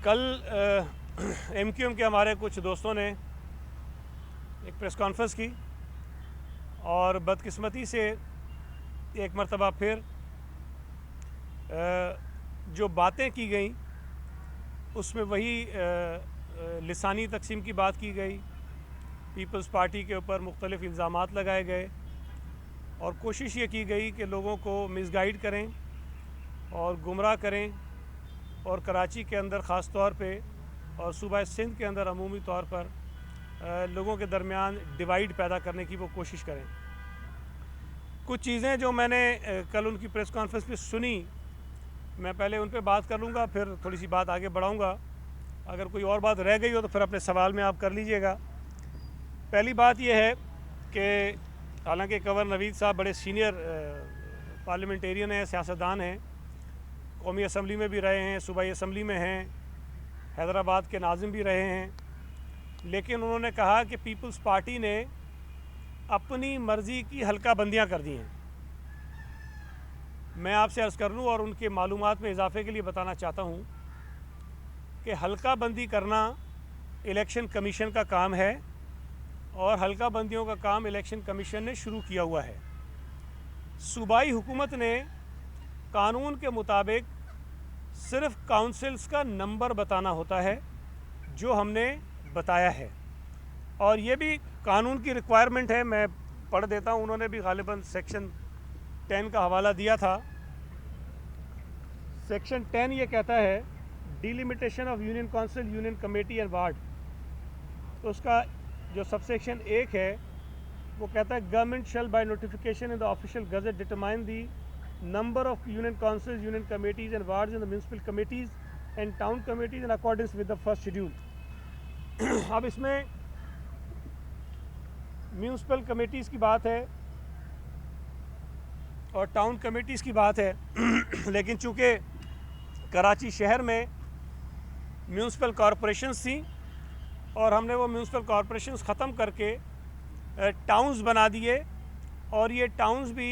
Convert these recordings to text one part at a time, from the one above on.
कल MQM के हमारे कुछ दोस्तों ने एक प्रेस कॉन्फ्रेंस की और बदकिस्मती से एक मरतबा फिर जो बातें की गई उसमें वही लिसानी तकसीम की बात की गई। पीपल्स पार्टी के ऊपर मुख्तलिफ़ इल्ज़ामात लगाए गए और कोशिश ये की गई कि लोगों को मिसगाइड करें और गुमराह करें और कराची के अंदर ख़ास तौर पे और सूबा सिंध के अंदर अमूमी तौर पर लोगों के दरमियान डिवाइड पैदा करने की वो कोशिश करें। कुछ चीज़ें जो मैंने कल उनकी प्रेस कॉन्फ्रेंस में सुनी, मैं पहले उन पर बात कर लूँगा, फिर थोड़ी सी बात आगे बढ़ाऊँगा। अगर कोई और बात रह गई हो तो फिर अपने सवाल में आप कर लीजिएगा। पहली बात यह है कि हालांकि कंवर नवीद साहब बड़े सीनियर पार्लियामेंटेरियन हैं, सियासतदान हैं, कौमी असम्बली में भी रहे हैं, सूबाई असम्बली में हैं, हैदराबाद के नाज़िम भी रहे हैं, लेकिन उन्होंने कहा कि पीपल्स पार्टी ने अपनी मर्ज़ी की हल्का बंदियाँ कर दी हैं। मैं आपसे अर्ज़ कर लूँ और उनके मालूमात में इजाफे के लिए बताना चाहता हूँ कि हल्का बंदी करना इलेक्शन कमीशन का काम है और हल्का बंदियों का काम इलेक्शन कमीशन ने शुरू किया हुआ है। सूबाई हुकूमत ने कानून के मुताबिक सिर्फ काउंसिल्स का नंबर बताना होता है जो हमने बताया है, और ये भी कानून की रिक्वायरमेंट है। मैं पढ़ देता हूँ, उन्होंने भी गालिबन सेक्शन 10 का हवाला दिया था। सेक्शन 10 ये कहता है delimitation of union council, union committee and ward. तो उसका जो सबसेक्शन 1 है वो कहता है government shell by notification in the official gazette determine the number of union councils, union committees and wards in the municipal committees and town committees in accordance with the first schedule। अब इसमें municipal committees की बात है और town committees की बात है लेकिन चूँकि कराची शहर में म्यूनसिपल कॉरपोरेशंस थी और हमने वो म्यूनसिपल कॉरपोरेशंस ख़त्म करके टाउन्स बना दिए, और ये टाउन्स भी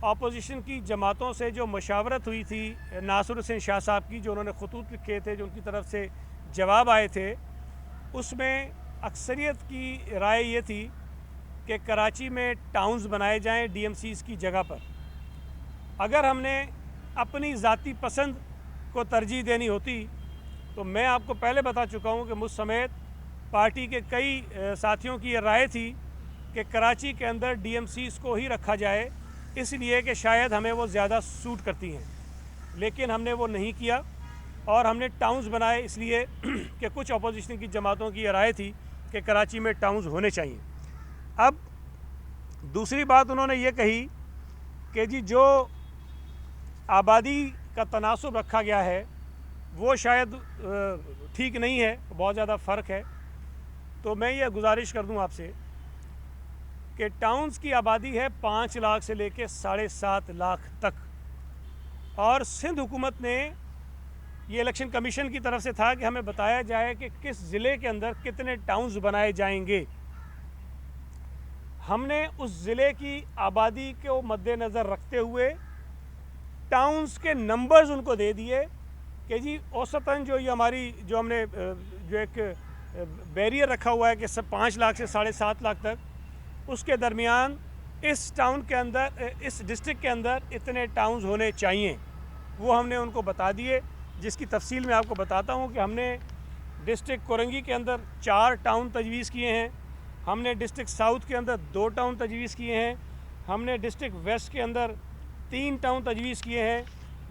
अपोजिशन की जमातों से जो मशावरत हुई थी नासिर हुसैन शाह साहब की, जो उन्होंने खतूत लिखे थे, जो उनकी तरफ से जवाब आए थे, उसमें अक्सरियत की राय ये थी कि कराची में टाउन्स बनाए जाएं DMCs की जगह पर। अगर हमने अपनी ज़ाती पसंद को तरजीह देनी होती तो मैं आपको पहले बता चुका हूँ कि मुझ समेत पार्टी के कई साथियों की ये राय थी कि कराची के अंदर DMCs को ही रखा जाए, इसलिए कि शायद हमें वो ज़्यादा सूट करती हैं। लेकिन हमने वो नहीं किया और हमने टाउन्स बनाए इसलिए कि कुछ अपोजिशन की जमातों की ये राय थी कि कराची में टाउन्स होने चाहिए। अब दूसरी बात उन्होंने ये कही कि जी जो आबादी का तनासुब रखा गया है वो शायद ठीक नहीं है, बहुत ज़्यादा फ़र्क है। तो मैं ये गुजारिश कर दूं आपसे कि टाउन्स की आबादी है 5 लाख से लेकर 7.5 लाख तक, और सिंध हुकूमत ने ये इलेक्शन कमीशन की तरफ से था कि हमें बताया जाए कि किस ज़िले के अंदर कितने टाउन्स बनाए जाएंगे। हमने उस ज़िले की आबादी को मद्देनज़र रखते हुए टाउन्स के नंबर्स उनको दे दिए कि जी औसतन जो ये हमारी जो हमने जो एक बैरियर रखा हुआ है कि सब 5 लाख से 7.5 लाख तक, उसके दरमियान इस टाउन के अंदर, इस डिस्ट्रिक्ट के अंदर इतने टाउन्स होने चाहिए, वो हमने उनको बता दिए। जिसकी तफसील मैं आपको बताता हूँ कि हमने डिस्ट्रिक्ट कोरंगी के अंदर 4 टाउन तजवीज़ किए हैं, हमने डिस्ट्रिक्ट साउथ के अंदर 2 टाउन तजवीज़ किए हैं, हमने डिस्ट्रिक्ट वेस्ट के अंदर 3 टाउन तजवीज़ किए हैं,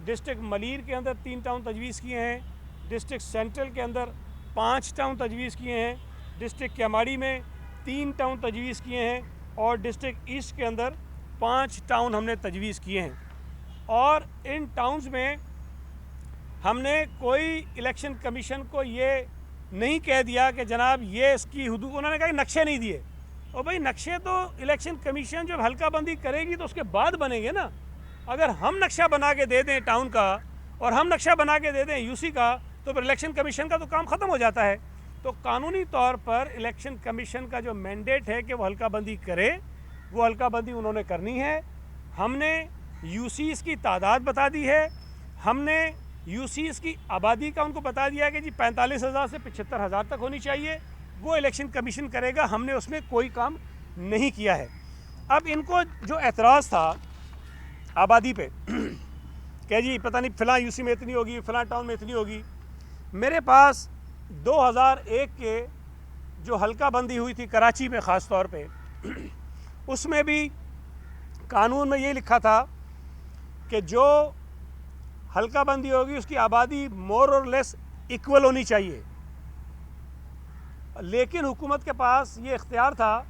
डिस्ट्रिक्ट मलीर के अंदर 3 टाउन तजवीज़ किए हैं, डिस्ट्रिक्ट सेंट्रल के अंदर 5 टाउन तजवीज़ किए हैं, डिस्ट्रिक्ट केमाड़ी में 3 टाउन तजवीज़ किए हैं, और डिस्ट्रिक्ट ईस्ट के अंदर 5 टाउन हमने तजवीज़ किए हैं। और इन टाउन्स में हमने कोई इलेक्शन कमीशन को ये नहीं कह दिया कि जनाब ये इसकी हुदूद, उन्होंने कहा नक्शे नहीं दिए। और भाई नक्शे तो इलेक्शन कमीशन जब हल्का बंदी करेगी तो उसके बाद बनेंगे ना। अगर हम नक्शा बना के दे दें टाउन का और हम नक्शा बना के दे दें UC का, तो फिर इलेक्शन कमीशन का तो काम ख़त्म हो जाता है। तो कानूनी तौर पर इलेक्शन कमीशन का जो मैंडेट है कि वो हल्का बंदी करे, वो हल्का बंदी उन्होंने करनी है। हमने UCs की तादाद बता दी है, हमने यूसीज की आबादी का उनको बता दिया कि जी 45,000 से 75,000 तक होनी चाहिए, वो इलेक्शन कमीशन करेगा, हमने उसमें कोई काम नहीं किया है। अब इनको जो एतराज़ था आबादी पे कि जी पता नहीं फ़लाँ यूसी में इतनी होगी, फ़लाँ टाउन में इतनी होगी, मेरे पास 2001 के जो हल्का बंदी हुई थी कराची में ख़ास तौर पे उसमें भी कानून में ये लिखा था कि जो हल्का बंदी होगी उसकी आबादी मोर और लेस इक्वल होनी चाहिए, लेकिन हुकूमत के पास ये इख्तियार था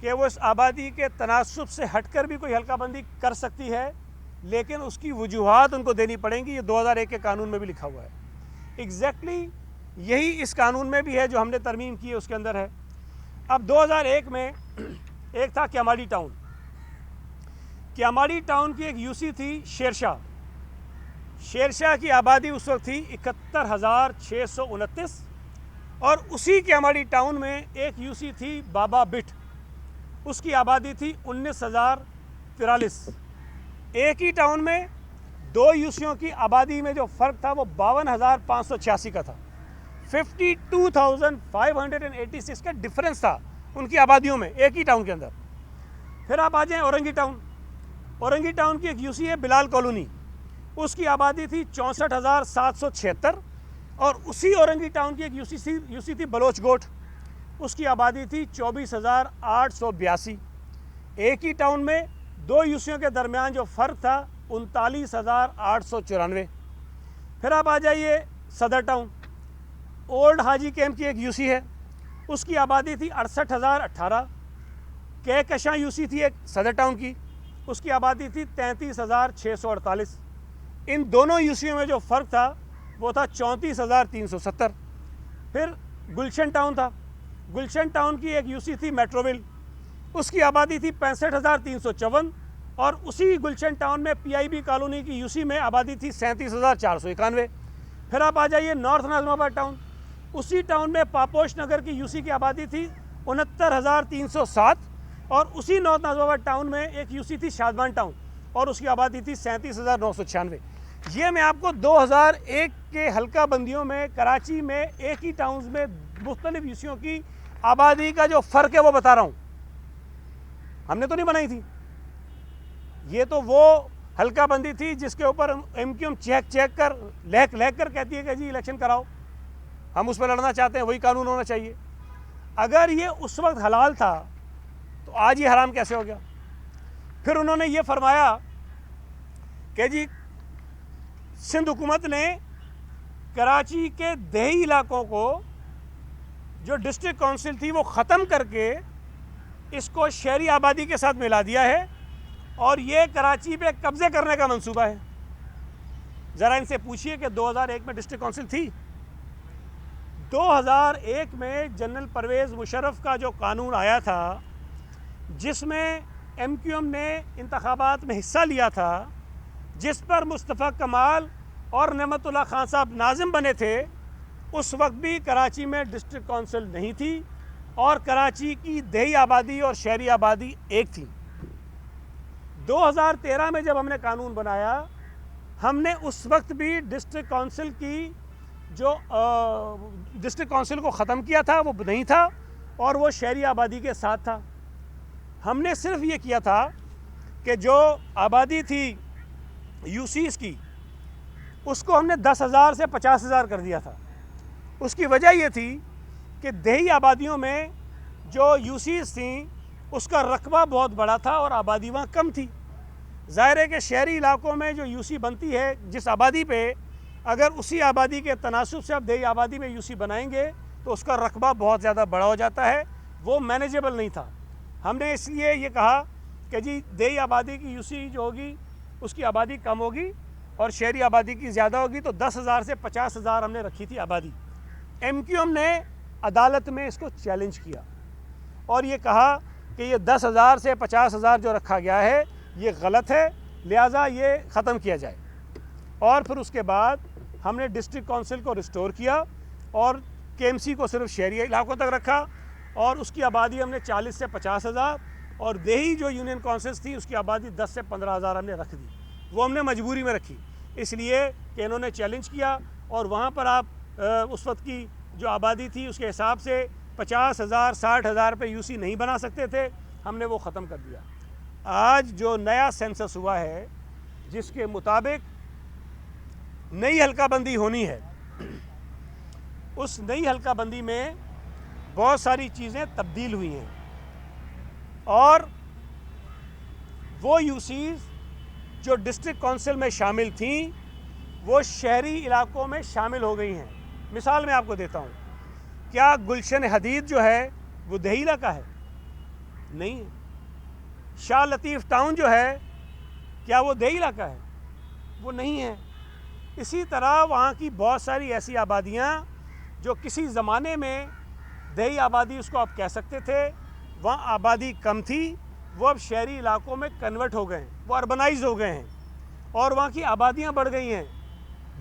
कि वो इस आबादी के तनासुब से हटकर भी कोई हल्का बंदी कर सकती है, लेकिन उसकी वजूहात उनको देनी पड़ेंगी। ये 2001 के कानून में भी लिखा हुआ है। एग्जैक्टली यही इस कानून में भी है जो हमने तरमीम की है उसके अंदर है। अब 2001 में एक था क्यामाडी टाउन। क्यामाडी टाउन की एक यूसी थी शेरशाह। शेरशाह की आबादी उस वक्त थी 71,629 और उसी क्यामाडी टाउन में एक यूसी थी बाबा बिट, उसकी आबादी थी 19,043। एक ही टाउन में दो यूसियों की आबादी में जो फ़र्क था वो 52,586 का था। 52,586 का डिफरेंस था उनकी आबादियों में एक ही टाउन के अंदर। फिर आप आ जाएं औरंगी टाउन। औरंगी टाउन की एक यूसी है बिलाल कॉलोनी, उसकी आबादी थी 64,776 और उसी औरंगी टाउन की एक यूसी थी बलोच गोट, उसकी आबादी थी 24,882। एक ही टाउन में दो यूसियों के दरमियान जो फ़र्क था 39,894। फिर आप आ जाइए सदर टाउन। ओल्ड हाजी कैंप की एक यूसी है, उसकी आबादी थी 68,018। कहकशां यूसी थी एक सदर टाउन की, उसकी आबादी थी 33,648। इन दोनों यूसियों में जो फ़र्क था वो था 34,370। फिर गुलशन टाउन था। गुलशन टाउन की एक यूसी थी मेट्रोविल, उसकी आबादी थी 65,354 और उसी गुलशन टाउन में पीआईबी कॉलोनी की यूसी में आबादी थी 37,491। फिर आप आ जाइए नॉर्थ नाज़िमाबाद टाउन। उसी टाउन में पापोश नगर की यूसी की आबादी थी 69,307 और उसी नॉर्थ नाज़िमाबाद टाउन में एक यूसी थी शादमान टाउन और उसकी आबादी थी 37,996। ये मैं आपको 2001 के हल्का बंदियों में कराची में एक ही टाउन में मुख्तलिफ यूसियों की आबादी का जो फ़र्क है वो बता रहा हूँ। हमने तो नहीं बनाई थी, ये तो वो हल्का बंदी थी जिसके ऊपर एमक्यूएम चेक कर लहक कर कहती है कि जी इलेक्शन कराओ, हम उस पर लड़ना चाहते हैं, वही कानून होना चाहिए। अगर ये उस वक्त हलाल था तो आज ये हराम कैसे हो गया? फिर उन्होंने ये फरमाया कि जी सिंध हुकूमत ने कराची के देही इलाकों को जो डिस्ट्रिक्ट काउंसिल थी वो ख़त्म करके इसको शहरी आबादी के साथ मिला दिया है और ये कराची पे कब्ज़े करने का मंसूबा है। ज़रा इनसे पूछिए कि 2001 में डिस्ट्रिक्ट काउंसिल थी? 2001 में जनरल परवेज़ मुशर्रफ का जो कानून आया था जिसमें एमक्यूएम ने इंतखाबात में हिस्सा लिया था, जिस पर मुस्तफ़ा कमाल और नेमतुल्लाह खान साहब नाज़िम बने थे, उस वक्त भी कराची में डिस्ट्रिक्ट काउंसिल नहीं थी और कराची की देही आबादी और शहरी आबादी एक थी। 2013 में जब हमने कानून बनाया, हमने उस वक्त भी डिस्ट्रिक्ट काउंसिल की जो डिस्ट्रिक्ट काउंसिल को ख़त्म किया था वो नहीं था और वो शहरी आबादी के साथ था। हमने सिर्फ ये किया था कि जो आबादी थी यूसीज़ की उसको हमने 10,000 से 50,000 कर दिया था। उसकी वजह ये थी कि देही आबादियों में जो यूसीज़ थी उसका रकबा बहुत बड़ा था और आबादी वहाँ कम थी। ज़ाहिर है कि शहरी इलाकों में जो यूसी बनती है जिस आबादी पे, अगर उसी आबादी के तनासुब से आप देही आबादी में यूसी बनाएंगे तो उसका रकबा बहुत ज़्यादा बड़ा हो जाता है, वो मैनेजेबल नहीं था। हमने इसलिए ये कहा कि जी देही आबादी की यूसी जो होगी उसकी आबादी कम होगी और शहरी आबादी की ज़्यादा होगी, तो 10,000 से 50,000 हमने रखी थी आबादी। एमक्यूएम ने अदालत में इसको चैलेंज किया और ये कहा कि ये 10,000 से 50,000 जो रखा गया है ये गलत है, लिहाजा ये ख़त्म किया जाए। और फिर उसके बाद हमने डिस्ट्रिक्ट काउंसिल को रिस्टोर किया और केएमसी को सिर्फ शहरी इलाकों तक रखा और उसकी आबादी हमने 40 से 50,000 और देही जो यूनियन काउंसिल्स थी उसकी आबादी 10 से 15,000 हमने रख दी। वो हमने मजबूरी में रखी, इसलिए कि इन्होंने चैलेंज किया और वहाँ पर आप उस वक्त की जो आबादी थी उसके हिसाब से 50,000 60,000 पे यूसी नहीं बना सकते थे, हमने वो ख़त्म कर दिया। आज जो नया सेंसस हुआ है जिसके मुताबिक नई हल्काबंदी होनी है, उस नई हल्काबंदी में बहुत सारी चीज़ें तब्दील हुई हैं और वो यूसीज जो डिस्ट्रिक्ट काउंसिल में शामिल थीं वो शहरी इलाकों में शामिल हो गई हैं। मिसाल मैं आपको देता हूँ, क्या गुलशन हदीद जो है वो देही इलाका है? नहीं है। शाह लतीफ़ टाउन जो है क्या वो देही इलाका है? वो नहीं है। इसी तरह वहाँ की बहुत सारी ऐसी आबादियाँ जो किसी ज़माने में देही आबादी उसको आप कह सकते थे, वहाँ आबादी कम थी, वो अब शहरी इलाकों में कन्वर्ट हो गए हैं, वो अर्बनाइज हो गए हैं और वहाँ की आबादियाँ बढ़ गई हैं।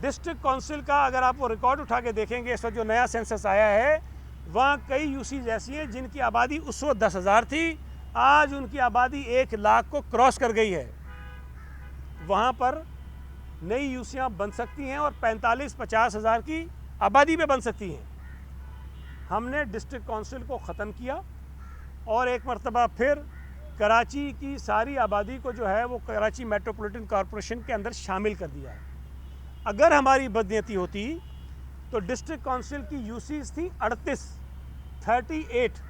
डिस्ट्रिक्ट काउंसिल का अगर आप वो रिकॉर्ड उठा के देखेंगे, इस वक्त जो नया सेंसस आया है, वहाँ कई यूसीज ऐसी हैं जिनकी आबादी उस वक्त 10,000 थी, आज उनकी आबादी 1 लाख को क्रॉस कर गई है। वहाँ पर नई यूसियाँ बन सकती हैं और 45-50 हज़ार की आबादी पे बन सकती हैं। हमने डिस्ट्रिक्ट काउंसिल को ख़त्म किया और एक मरतबा फिर कराची की सारी आबादी को जो है वो कराची मेट्रोपॉलिटन कॉरपोरेशन के अंदर शामिल कर दिया है। अगर हमारी बदनीयती होती तो डिस्ट्रिक्ट काउंसिल की यूसीज थी 38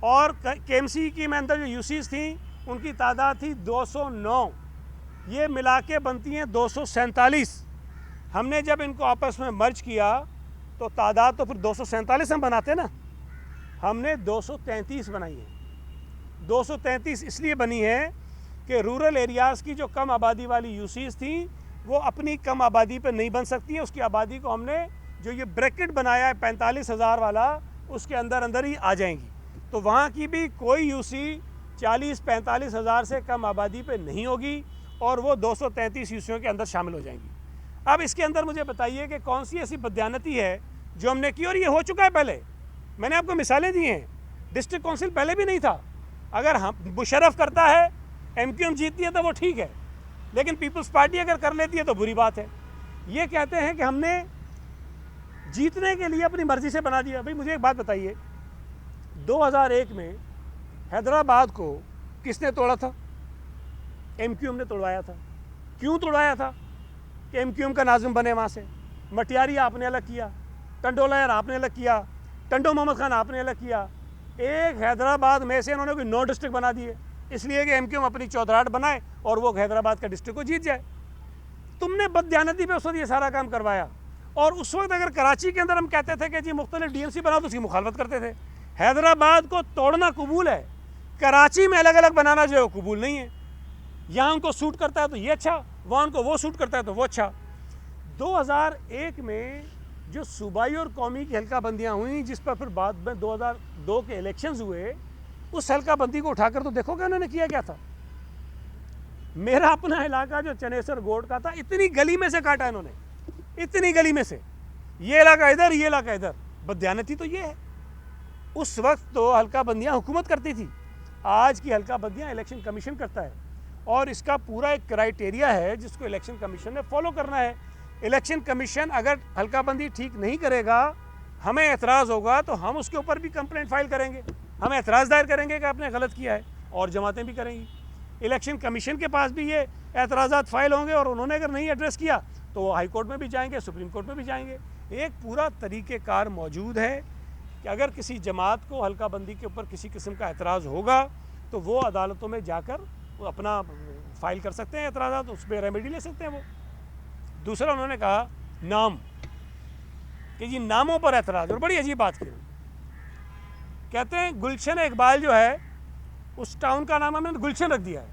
और केएमसी की में अंदर जो यूसीज थी उनकी तादाद थी 209, ये मिला के बनती हैं 247। हमने जब इनको आपस में मर्ज किया तो तादाद तो फिर 247 हम बनाते ना, हमने 233 बनाई है। 233 इसलिए बनी है कि रूरल एरियाज़ की जो कम आबादी वाली यूसीज थी वो अपनी कम आबादी पे नहीं बन सकती है, उसकी आबादी को हमने जो ये ब्रैकेट बनाया है 45,000 वाला उसके अंदर अंदर ही आ जाएंगी। तो वहाँ की भी कोई यूसी 40-45 हज़ार से कम आबादी पे नहीं होगी और वो 233 यूसियों के अंदर शामिल हो जाएंगी। अब इसके अंदर मुझे बताइए कि कौन सी ऐसी बदयानती है जो हमने की, और ये हो चुका है पहले। मैंने आपको मिसालें दी हैं, डिस्ट्रिक्ट काउंसिल पहले भी नहीं था। अगर हम मुशर्रफ करता है, एमक्यूएम जीतती है तो वो ठीक है, लेकिन पीपल्स पार्टी अगर कर लेती है तो बुरी बात है। ये कहते हैं कि हमने जीतने के लिए अपनी मर्जी से बना दिया। भाई मुझे एक बात बताइए, 2001 में हैदराबाद को किसने तोड़ा था? एमक्यूएम ने तोड़वाया था। क्यों तोड़वाया था? कि एमक्यूएम का नाज़िम बने वहाँ से। मटियारी आपने अलग किया, टंडोलायर आपने अलग किया, टंडो मोहम्मद खान आपने अलग किया। एक हैदराबाद में से इन्होंने कोई 9 डिस्ट्रिक्ट बना दिए, इसलिए कि एमक्यूएम अपनी चौधराहट बनाए और वो हैदराबाद का डिस्ट्रिक्ट को जीत जाए। तुमने बददियानती पे उस वक्त ये सारा काम करवाया। और उस वक्त अगर कराची के अंदर हम कहते थे कि जी मुख्तलिफ डीएमसी बनाओ तो उसकी मुखालफत करते थे। हैदराबाद को तोड़ना कबूल है, कराची में अलग अलग बनाना जो है वो कबूल नहीं है। यहाँ उनको सूट करता है तो ये अच्छा, वहाँ उनको वो सूट करता है तो वो अच्छा। 2001 में जो सूबाई और कौमी की हल्काबंदियाँ हुई, जिस पर फिर बाद में 2002 के इलेक्शंस हुए, उस हल्काबंदी को उठाकर तो देखो कि उन्होंने किया क्या था। मेरा अपना इलाका जो चनेसर गोड का था, इतनी गली में से काटा इन्होंने, इतनी गली में से, ये इलाका इधर, ये इलाका इधर। बदयानती तो ये है। उस वक्त तो हल्काबंदियाँ हुकूमत करती थी, आज की हल्काबंदियाँ इलेक्शन कमीशन करता है और इसका पूरा एक क्राइटेरिया है जिसको इलेक्शन कमीशन ने फॉलो करना है। इलेक्शन कमीशन अगर हल्काबंदी ठीक नहीं करेगा, हमें एतराज़ होगा तो हम उसके ऊपर भी कंप्लेंट फाइल करेंगे, हम एतराज़ दायर करेंगे कि आपने गलत किया है, और जमातें भी करेंगी। इलेक्शन कमीशन के पास भी ये एतराज़ात फाइल होंगे और उन्होंने अगर नहीं एड्रेस किया तो वो हाई कोर्ट में भी जाएंगे, सुप्रीम कोर्ट में भी जाएंगे। एक पूरा तरीक़ेकार मौजूद है कि अगर किसी जमात को हल्काबंदी के ऊपर किसी किस्म का एतराज़ होगा तो वो अदालतों में जाकर वो अपना फाइल कर सकते हैं एतराज़ात, उस पर रेमेडी ले सकते हैं वो। दूसरा उन्होंने कहा नाम, कि जी नामों पर एतराज़, और बड़ी अजीब बात की। कहते हैं गुलशन इकबाल जो है उस टाउन का नाम हमने गुलशन रख दिया है।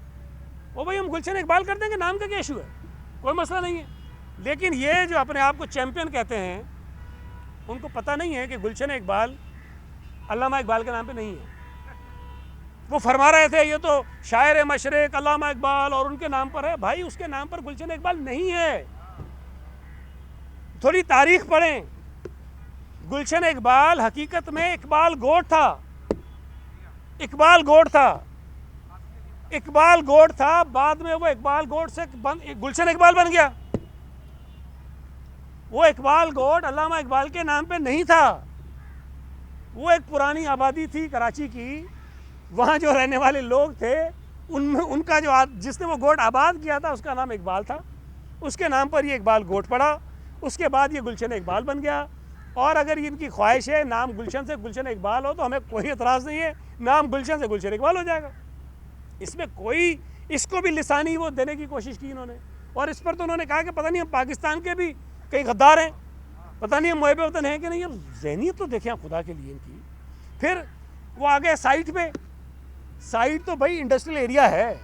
वो भाई हम गुलशन इकबाल कर देंगे, नाम का क्या इशू है, कोई मसला नहीं है। लेकिन ये जो अपने आप को चैम्पियन कहते हैं, उनको पता नहीं है कि गुलशन इकबाल अल्लामा इकबाल के नाम पे नहीं है। वो फरमा रहे थे ये तो शायर मशरिक अल्लामा इकबाल और उनके नाम पर है। भाई उसके नाम पर गुलशन इकबाल नहीं है, थोड़ी तारीख पढ़ें। गुलशन इकबाल हकीकत में इकबाल गोड था, इकबाल गोड था, इकबाल गोड था। बाद में वो इकबाल गोड से गुलशन इकबाल बन गया। वो इकबाल गोट अल्लामा इकबाल के नाम पे नहीं था, वो एक पुरानी आबादी थी कराची की, वहाँ जो रहने वाले लोग थे उनमें उनका जो जिसने वो गोट आबाद किया था उसका नाम इकबाल था, उसके नाम पर ये इकबाल गोट पड़ा। उसके बाद ये गुलशन इकबाल बन गया। और अगर इनकी ख्वाहिश है नाम गुलशन से गुलशन इकबाल हो तो हमें कोई एतराज़ नहीं है, नाम गुलशन से गुलशन इकबाल हो जाएगा। इसमें कोई, इसको भी लिसानी वो देने की कोशिश की इन्होंने। और इस पर तो उन्होंने कहा कि पता नहीं हम पाकिस्तान के भी कई गद्दार हैं, पता नहीं हम मुहब वतन हैं कि नहीं। अब ज़हनियत तो देखें खुदा के लिए इनकी। फिर वो आ गए साइट पे। साइट तो भाई इंडस्ट्रियल एरिया है,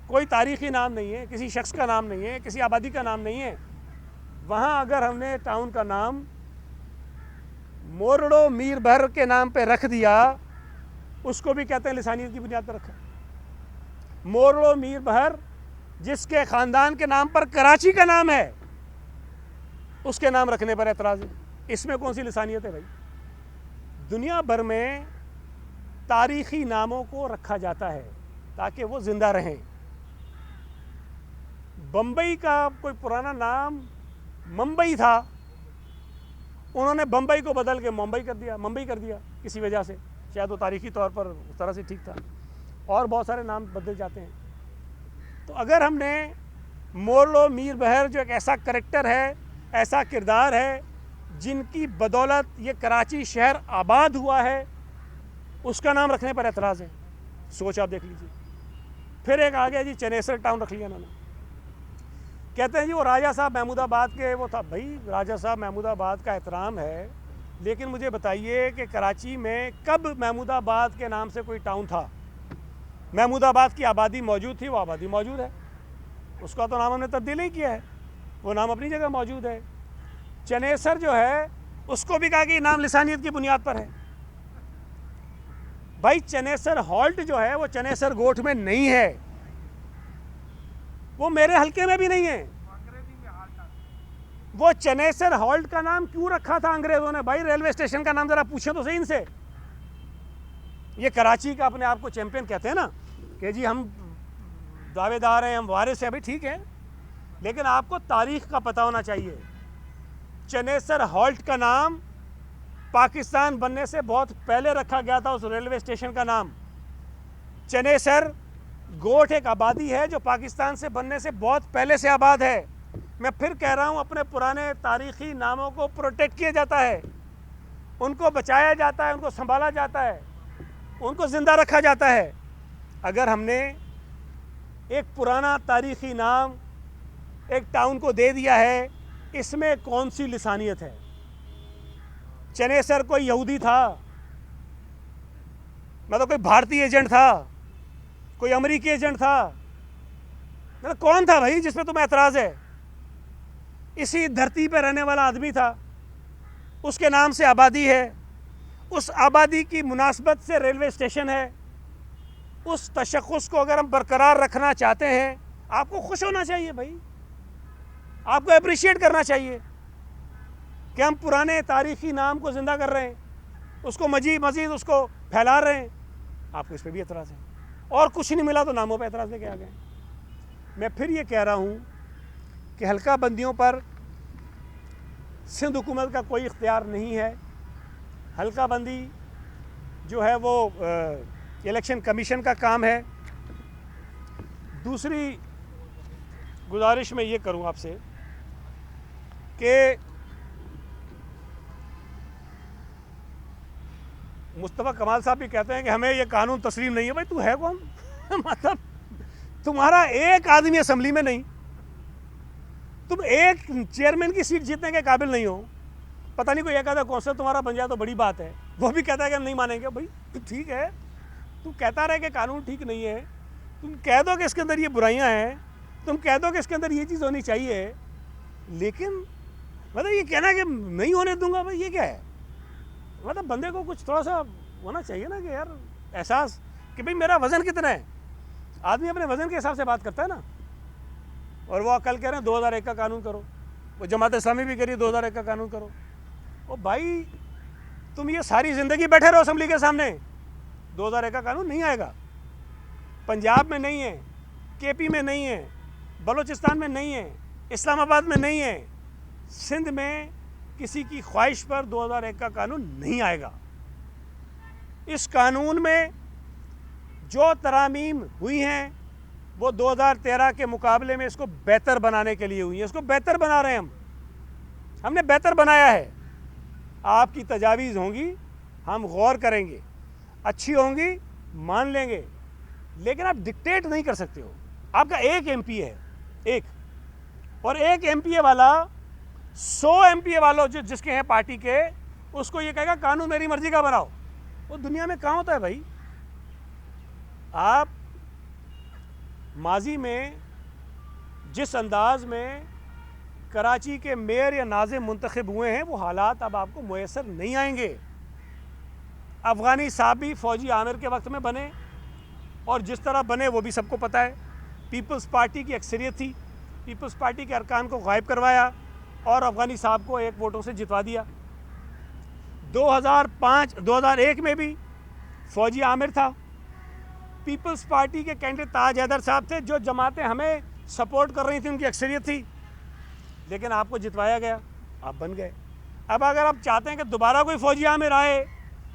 कोई तारीख़ी नाम नहीं है, किसी शख्स का नाम नहीं है, किसी आबादी का नाम नहीं है। वहाँ अगर हमने टाउन का नाम मोरड़ो मीर भर के नाम पे रख दिया, उसको भी कहते हैं लिसानियत की बुनियाद पर रखा। मोरड़ो मीर भर जिसके ख़ानदान के नाम पर कराची का नाम है, उसके नाम रखने पर एतराज़ है। इसमें कौन सी लिसानियत है भाई? दुनिया भर में तारीख़ी नामों को रखा जाता है ताकि वो ज़िंदा रहें। बम्बई का कोई पुराना नाम मुंबई था, उन्होंने बम्बई को बदल के मुंबई कर दिया, मुंबई कर दिया किसी वजह से, शायद वो तारीख़ी तौर पर उस तरह से ठीक था। और बहुत सारे नाम बदल जाते हैं। तो अगर हमने मोरलो मीर बहर जो एक ऐसा करैक्टर है, ऐसा किरदार है जिनकी बदौलत ये कराची शहर आबाद हुआ है, उसका नाम रखने पर एतराज़ है। सोच आप देख लीजिए। फिर एक आ गया जी चनेसर टाउन रख लिया उन्होंने। कहते हैं जी वो राजा साहब महमूदाबाद के वो था। भाई राजा साहब महमूदाबाद का एहतराम है, लेकिन मुझे बताइए कि कराची में कब महमूदाबाद के नाम से कोई टाउन था? महमूदाबाद की आबादी मौजूद थी, वो आबादी मौजूद है, उसका तो नाम हमने तब्दील नहीं किया है, वो नाम अपनी जगह मौजूद है। चनेसर जो है उसको भी कहा कि नाम लिसानियत की बुनियाद पर है। भाई चनेसर हॉल्ट जो है वो चनेसर गोठ में नहीं है, वो मेरे हल्के में भी नहीं है। वो चनेसर हॉल्ट का नाम क्यों रखा था अंग्रेजों ने? भाई रेलवे स्टेशन का नाम जरा पूछे तो सही इनसे। ये कराची का अपने आप को चैंपियन कहते हैं ना कि जी हम दावेदार हैं, हम वारिस हैं। भाई ठीक है, लेकिन आपको तारीख का पता होना चाहिए। चनेसर हॉल्ट का नाम पाकिस्तान बनने से बहुत पहले रखा गया था, उस रेलवे स्टेशन का नाम। चनेसर गोठ एक आबादी है जो पाकिस्तान से बनने से बहुत पहले से आबाद है। मैं फिर कह रहा हूँ, अपने पुराने तारीख़ी नामों को प्रोटेक्ट किया जाता है, उनको बचाया जाता है, उनको संभाला जाता है, उनको ज़िंदा रखा जाता है। अगर हमने एक पुराना तारीख़ी नाम एक टाउन को दे दिया है, इसमें कौन सी लिसानियत है? चनेसर कोई यहूदी था, मतलब कोई भारतीय एजेंट था, कोई अमेरिकी एजेंट था, मतलब कौन था भाई जिसमें तुम्हें एतराज़ है? इसी धरती पर रहने वाला आदमी था, उसके नाम से आबादी है, उस आबादी की मुनासबत से रेलवे स्टेशन है। उस तशख़्ख़ुस को अगर हम बरकरार रखना चाहते हैं, आपको खुश होना चाहिए भाई, आपको अप्रिशिएट करना चाहिए कि हम पुराने तारीख़ी नाम को ज़िंदा कर रहे हैं, उसको मज़ीद उसको फैला रहे हैं। आपको इस पर भी एतराज़ है। और कुछ नहीं मिला तो नामों पे एतराज़ लेके आ गए। मैं फिर ये कह रहा हूँ कि हल्का बंदियों पर सिंध हुकूमत का कोई इख्तियार नहीं है। हल्का बंदी जो है वो इलेक्शन कमीशन का काम है। दूसरी गुजारिश मैं ये करूँ आपसे कि मुस्तफ़ा कमाल साहब भी कहते हैं कि हमें ये कानून तस्लीम नहीं है। भाई तू है कौन? मतलब तुम्हारा एक आदमी असेंबली में नहीं, तुम एक चेयरमैन की सीट जीतने के काबिल नहीं हो। पता नहीं कोई एक आधा कौंसल तुम्हारा बन जाए तो बड़ी बात है, वो भी कहता है कि हम नहीं मानेंगे। भाई ठीक है, तू कहता रहे कि कानून ठीक नहीं है, तुम कह दो कि इसके अंदर ये बुराइयां हैं, तुम कह दो कि इसके अंदर ये चीज़ होनी चाहिए, लेकिन मतलब ये कहना कि नहीं होने दूंगा, भाई ये क्या है? मतलब बंदे को कुछ थोड़ा सा होना चाहिए ना कि यार एहसास कि भाई मेरा वज़न कितना है। आदमी अपने वज़न के हिसाब से बात करता है ना। और वो कल कह रहे हैं 2001 का कानून करो, वो जमात इस्लामी भी करिए 2001 का कानून करो। ओ भाई तुम ये सारी ज़िंदगी बैठे रहो असेंबली के सामने, 2001 का कानून नहीं आएगा। पंजाब में नहीं है, केपी में नहीं है, बलूचिस्तान में नहीं है, इस्लामाबाद में नहीं है, सिंध में किसी की ख्वाहिश पर 2001 का कानून नहीं आएगा। इस कानून में जो तरामीम हुई हैं वो 2013 के मुकाबले में इसको बेहतर बनाने के लिए हुई है। इसको बेहतर बना रहे हैं हमने बेहतर बनाया है। आपकी तजावीज़ होंगी, हम गौर करेंगे, अच्छी होंगी मान लेंगे, लेकिन आप डिक्टेट नहीं कर सकते हो। आपका एक एमपी है, एक, और एक एमपीए वाला 100 एमपीए वालों जो जिसके हैं पार्टी के, उसको ये कहेगा कानून मेरी मर्जी का बनाओ। वो दुनिया में कहाँ होता है भाई। आप माजी में जिस अंदाज में कराची के मेयर या नाज़िम मुंतखब हुए हैं, वो हालात अब आपको मुयसर नहीं आएंगे। अफ़गानी साहब भी फ़ौजी आमिर के वक्त में बने, और जिस तरह बने वो भी सबको पता है। पीपल्स पार्टी की अक्सरियत थी, पीपल्स पार्टी के अरकान को गायब करवाया और अफ़गानी साहब को 1 वोटों से जितवा दिया। 2001 में भी फ़ौजी आमिर था। पीपल्स पार्टी के कैंडिडेट ताज हैदर साहब थे, जो जमातें हमें सपोर्ट कर रही थी उनकी अक्सरियत थी, लेकिन आपको जितवाया गया, आप बन गए। अब अगर आप चाहते हैं कि दोबारा कोई फ़ौजी आमिर आए,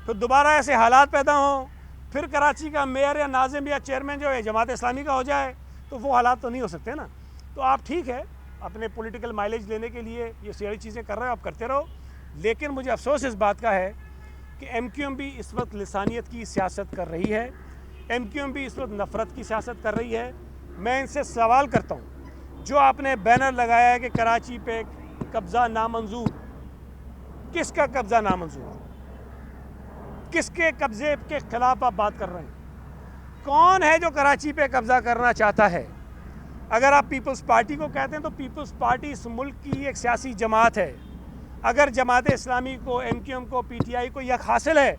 तो दोबारा ऐसे हालात पैदा हों, फिर कराची का मेयर या नाज़िम या चेयरमैन जो है जमात इस्लामी का हो जाए, तो वो हालात तो नहीं हो सकते ना। तो आप ठीक है, अपने पॉलिटिकल माइलेज लेने के लिए ये सारी चीज़ें कर रहे हो, आप करते रहो। लेकिन मुझे अफसोस इस बात का है कि MQM भी इस वक्त लिसानियत की सियासत कर रही है, MQM भी इस वक्त नफ़रत की सियासत कर रही है। मैं इनसे सवाल करता हूँ, जो आपने बैनर लगाया है कि कराची पे कब्ज़ा नामंजूर, किसका कब्ज़ा नामंजूर, किसके कब्ज़े के ख़िलाफ़ आप बात कर रहे हैं? कौन है जो कराची पे कब्ज़ा करना चाहता है? अगर आप पीपल्स पार्टी को कहते हैं तो पीपल्स पार्टी इस मुल्क की एक सियासी जमात है। अगर जमात इस्लामी को, MQM को, PTI को यह हासिल है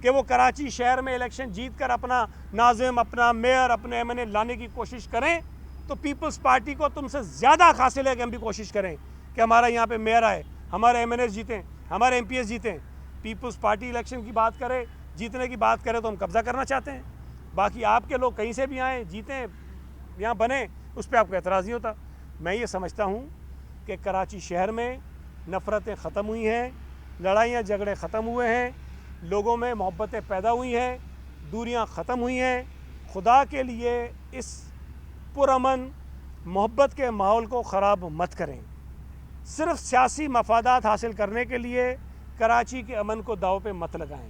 कि वो कराची शहर में इलेक्शन जीत कर अपना नाज़िम, अपना मेयर, अपने MNA लाने की कोशिश करें, तो पीपल्स पार्टी को तुमसे ज़्यादा हासिल है कि हम भी कोशिश करें कि हमारा यहाँ पे मेयर आए, हमारे MNAs जीतें, हमारे MPs जीतें। पीपल्स पार्टी इलेक्शन की बात करे, जीतने की बात करे, तो हम कब्ज़ा करना चाहते हैं। बाकी आपके लोग कहीं से भी आएँ, जीतें, यहाँ बने, उस पर आपको एतराज़ नहीं होता। मैं ये समझता हूँ कि कराची शहर में नफ़रतें ख़त्म हुई हैं, लड़ाइयाँ झगड़े ख़त्म हुए हैं, लोगों में मोहब्बतें पैदा हुई हैं, दूरियाँ ख़त्म हुई हैं। खुदा के लिए इस पुरअमन मोहब्बत के माहौल को ख़राब मत करें। सिर्फ़ सियासी मफादात हासिल करने के लिए कराची के अमन को दाव पे मत लगाएं।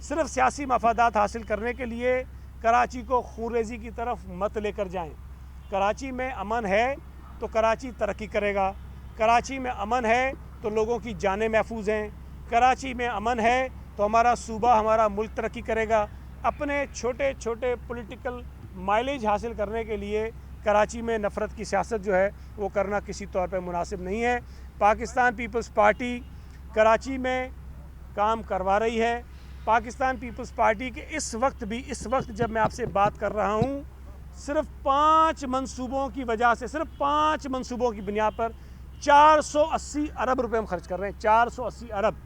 सिर्फ़ सियासी मफादात हासिल करने के लिए कराची को खूनरेज़ी की तरफ मत लेकर जाएं। कराची में अमन है तो कराची तरक्की करेगा, कराची में अमन है तो लोगों की जानें महफूज हैं, कराची में अमन है तो हमारा सूबा, हमारा मुल्क तरक्की करेगा। अपने छोटे छोटे पॉलिटिकल माइलेज हासिल करने के लिए कराची में नफ़रत की सियासत जो है वो करना किसी तौर पर मुनासिब नहीं है। पाकिस्तान पीपल्स पार्टी कराची में काम करवा रही है। पाकिस्तान पीपल्स पार्टी के इस वक्त जब मैं आपसे बात कर रहा हूँ, सिर्फ 5 मंसूबों की वजह से, सिर्फ 5 मंसूबों की बुनियाद पर 480 अरब रुपए हम खर्च कर रहे हैं। 480 अरब।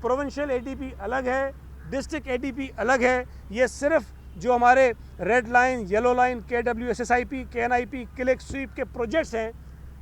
प्रोविंशियल ADP अलग है, डिस्ट्रिक्ट ADP अलग है। ये सिर्फ जो हमारे red line, yellow line, KWSSIP, KNIP, click sweep के प्रोजेक्ट्स हैं,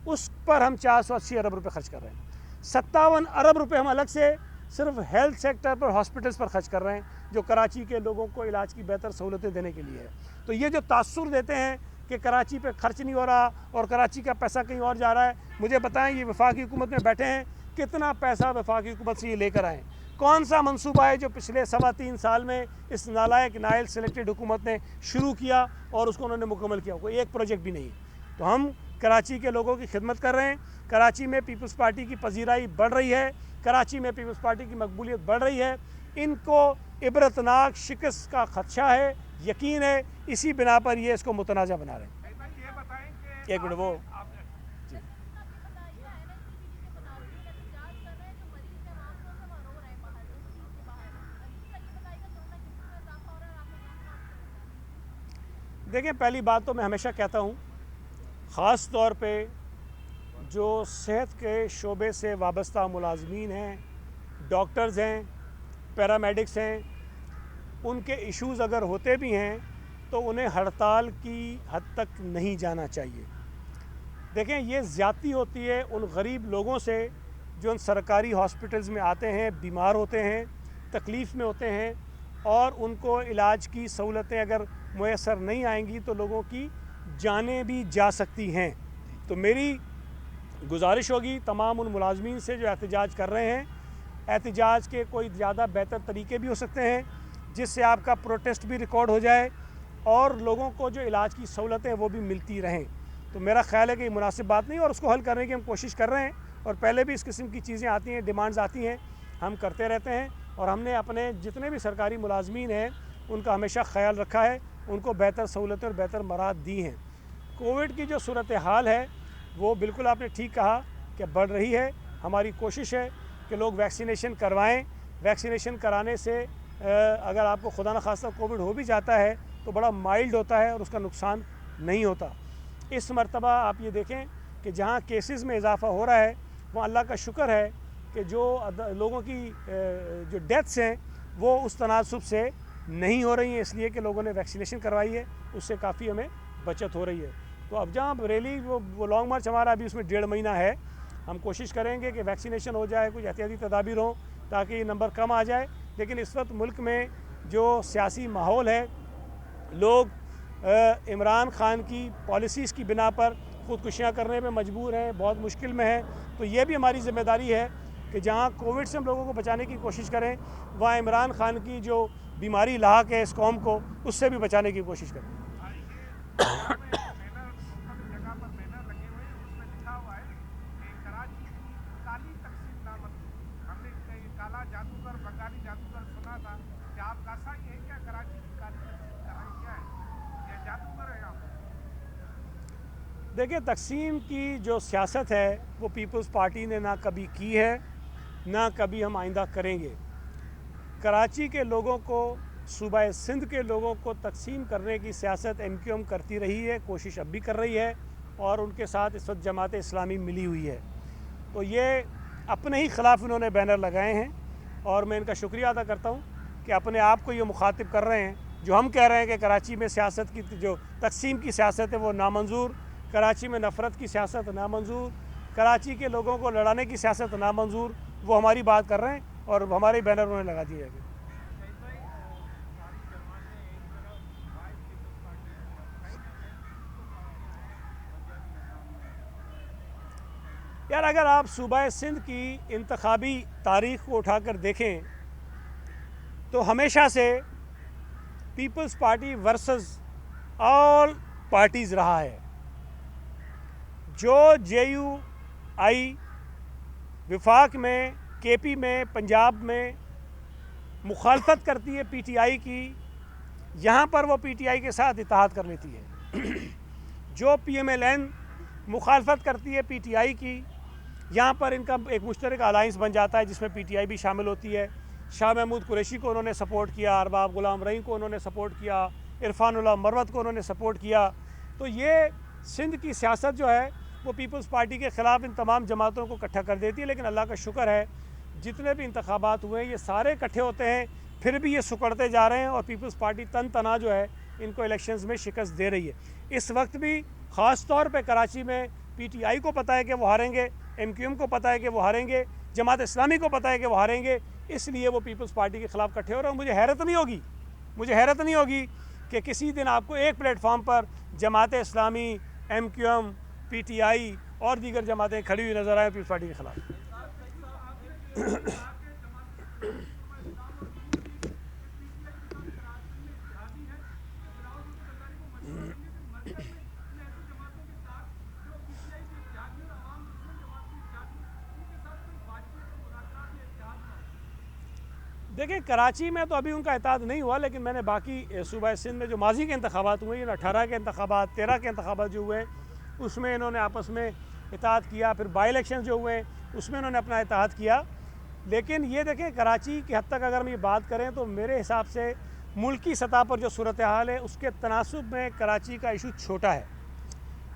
उस पर हम 480 अरब रुपए खर्च कर रहे हैं। 57 अरब रुपए हम अलग से सिर्फ हेल्थ सेक्टर पर, हॉस्पिटल्स पर खर्च कर रहे हैं, जो कराची के लोगों को इलाज की बेहतर सहूलतें देने के लिए है। तो ये जो तासुर देते हैं कि कराची पे खर्च नहीं हो रहा और कराची का पैसा कहीं और जा रहा है, मुझे बताएं, ये वफाकी हुकूमत में बैठे हैं, कितना पैसा वफाकी हुकूमत से ये लेकर आएँ? कौन सा मंसूबा है जो पिछले 3.25 साल में इस नालायक नाइल सेलेक्टेड हुकूमत ने शुरू किया और उसको उन्होंने मुकम्मल किया? कोई एक प्रोजेक्ट भी नहीं। तो हम कराची के लोगों की खिदमत कर रहे हैं। कराची में पीपल्स पार्टी की पजीराई बढ़ रही है, कराची में पीपल्स पार्टी की मकबूलियत बढ़ रही है। इनको इबरतनाक शिकस्त का खदशा है, यकीन है, इसी बिना पर ये इसको मुतनाज़ा बना रहे हैं। एक मिनट, वो देखें, पहली बात तो मैं हमेशा कहता हूँ, ख़ास तौर पे जो सेहत के शोबे से वाबस्ता मुलाजमीन हैं, डॉक्टर्स हैं, पैरामेडिक्स हैं, उनके इश्यूज़ अगर होते भी हैं तो उन्हें हड़ताल की हद तक नहीं जाना चाहिए। देखें, ये ज़्यादती होती है उन गरीब लोगों से जो सरकारी हॉस्पिटल्स में आते हैं, बीमार होते हैं, तकलीफ़ में होते हैं और उनको इलाज की सहूलतें अगर मुयसर नहीं आएंगी तो लोगों की जानें भी जा सकती हैं। तो मेरी गुजारिश होगी तमाम उन मुलाजमीन से जो एहतजाज कर रहे हैं, एहतजाज के कोई ज़्यादा बेहतर तरीके भी हो सकते हैं जिससे आपका प्रोटेस्ट भी रिकॉर्ड हो जाए और लोगों को जो इलाज की सहूलतें वो भी मिलती रहें। तो मेरा ख़्याल है कि ये मुनासिब बात नहीं और उसको हल करने की हम कोशिश कर रहे हैं और पहले भी इस किस्म की चीज़ें आती हैं, डिमांड्स आती हैं, हम करते रहते हैं और हमने अपने जितने भी सरकारी मुलाजमीन हैं उनका हमेशा ख्याल रखा है, उनको बेहतर सहूलतें और बेहतर मराहत दी हैं। कोविड की जो सूरत हाल है वो बिल्कुल आपने ठीक कहा कि बढ़ रही है। हमारी कोशिश है कि लोग वैक्सीनेशन करवाएं। वैक्सीनेशन कराने से अगर आपको खुदा न खास्ता कोविड हो भी जाता है तो बड़ा माइल्ड होता है और उसका नुकसान नहीं होता। इस मरतबा आप ये देखें कि जहाँ केसेस में इजाफ़ा हो रहा है वहाँ अल्लाह का शुक्र है कि जो लोगों की जो डेथ्स हैं वो उस तनासुब से नहीं हो रही हैं, इसलिए कि लोगों ने वैक्सीनेशन करवाई है, उससे काफ़ी हमें बचत हो रही है। तो अब जहाँ रैली वो लॉन्ग मार्च हमारा अभी उसमें 1.5 महीना है, हम कोशिश करेंगे कि वैक्सीनेशन हो जाए, कुछ एहतियाती तदाबीर हों ताकि ये नंबर कम आ जाए। लेकिन इस वक्त मुल्क में जो सियासी माहौल है, लोग इमरान खान की पॉलिसीज़ की बिना पर ख़ुदकुशियाँ करने में मजबूर हैं, बहुत मुश्किल में है। तो ये भी हमारी ज़िम्मेदारी है कि जहाँ कोविड से हम लोगों को बचाने की कोशिश करें वहाँ इमरान खान की जो बीमारी लाक है इस कौम को, उससे भी बचाने की कोशिश करें। देखिए, तकसीम की जो सियासत है वो पीपल्स पार्टी ने ना कभी की है, ना कभी हम आइंदा करेंगे। कराची के लोगों को, सूबा सिंध के लोगों को तकसीम करने की सियासत MQM करती रही है, कोशिश अब भी कर रही है और उनके साथ इस वक्त जमात इस्लामी मिली हुई है। तो ये अपने ही ख़िलाफ़ इन्होंने बैनर लगाए हैं और मैं इनका शुक्रिया अदा करता हूँ कि अपने आप को ये मुखातिब कर रहे हैं। जो हम कह रहे हैं कि कराची में सियासत की जो तकसीम की सियासत है वो नामंजूर, कराची में नफ़रत की सियासत नामंजूर, कराची के लोगों को लड़ाने की सियासत नामंजूर, वो हमारी बात कर रहे हैं और हमारे बैनर उन्होंने लगा दिए हैं। यार, अगर आप सूबा सिंध की इंतखाबी तारीख़ को उठाकर देखें तो हमेशा से Peoples Party versus all parties रहा है। जो JUI विफाक में, KP में, पंजाब में मुखालफत करती है PTI की, यहाँ पर वो PTI के साथ इत्तेहाद कर लेती है। जो PMLN मुखालफत करती है PTI की, यहाँ पर इनका एक मुश्तरक अलायंस बन जाता है जिसमें PTI भी शामिल होती है। शाह महमूद कुरैशी को उन्होंने सपोर्ट किया, अरबाब गुलाम रहीम को उन्होंने सपोर्ट किया, इरफानुल्लाह मरवत को उन्होंने सपोर्ट किया। तो ये सिंध की सियासत जो है वो पीपल्स पार्टी के ख़िलाफ़ इन तमाम जमातों को इकट्ठा कर देती है। लेकिन अल्लाह का शुक्र है जितने भी इंतखाबात हुए ये सारे इकट्ठे होते हैं, फिर भी ये सुकड़ते जा रहे हैं और पीपल्स पार्टी तन तना जो है इनको इलेक्शंस में शिकस्त दे रही है। इस वक्त भी ख़ास तौर पे कराची में PTI को पता है कि वो हारेंगे, MQM को पता है कि वो हारेंगे, जमात इस्लामी को पता है कि वो हारेंगे, इसलिए वो पीपल्स पार्टी के ख़िलाफ़ इकट्ठे हो रहे हैं। मुझे हैरत नहीं होगी कि किसी दिन आपको एक प्लेटफॉर्म पर जमात इस्लामी, MQM, PTI और दीगर जमातें खड़ी हुई नज़र आए पीपल्स पार्टी के ख़िलाफ़। देखिए, कराची में तो अभी उनका इत्तेहाद नहीं हुआ, लेकिन मैंने बाकी सूबा सिंध में जो माजी के इंतखाबात हुए, 18 के इंतखाबात, 13 के इंतखाबात जो हुए उसमें इन्होंने आपस में इत्तेहाद किया। फिर बाई इलेक्शन जो हुए उसमें इन्होंने अपना इत्तेहाद किया। लेकिन ये देखें, कराची की हद तक अगर हम ये बात करें तो मेरे हिसाब से मुल्की सतह पर जो सूरत हाल है उसके तनासुब में कराची का इशू छोटा है।